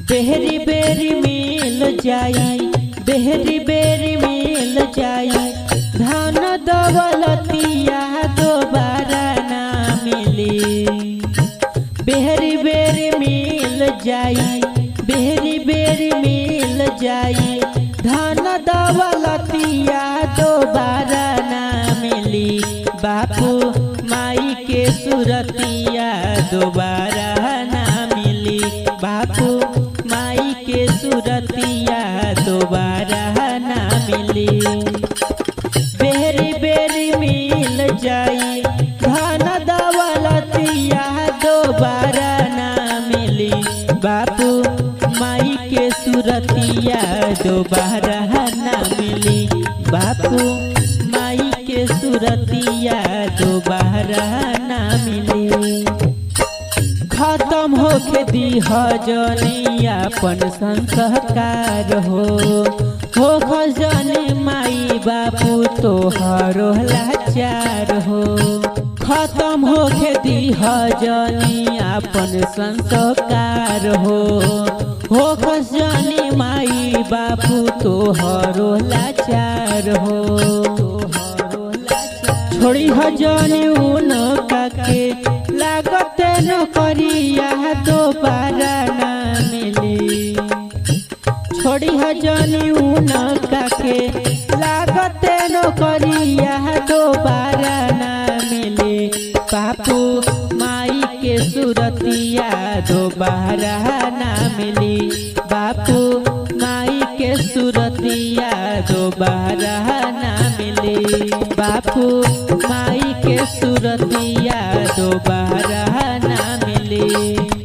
बेहरी बेरी मिल जाई, बेहरी बेरी मिल जाई, धन दौलतिया दोबारा ना मिली। बेहरी बेरी मिल जाई, बेहरी बेरी मिल जाई, धन दौलतिया दोबारा ना मिली। बापू माई के सूरतिया दोबारा ना मिली। बापू माई के सूरतिया दोबारा ना मिली। बेरी बेरी मिल जाई, धन दौलतिया दोबारा ना मिली। बापू माई के सूरतिया दोबारा ना मिली। बापू माई के सूरतिया दोबारा ना मिली। खत्म होके दी जनी अपन संस्कार हो खजनी माई बापू तोहरो लाचार हो। खत्म होके दी जनी अपन संस्कार हो खजनी माई बापू तोहरो लाचार हो। छोड़ी हजनी उनका के लागत नौकरिया दोबारा ना मिली। छोड़ी हजनी उनका के लागत नौकरिया दोबारा ना मिली। बापू माई के सूरतिया दोबारा ना मिली। बापू माई के सूरतिया दोबारा ना मिली। बापू माई के सूरतिया दोबारा ना मिली।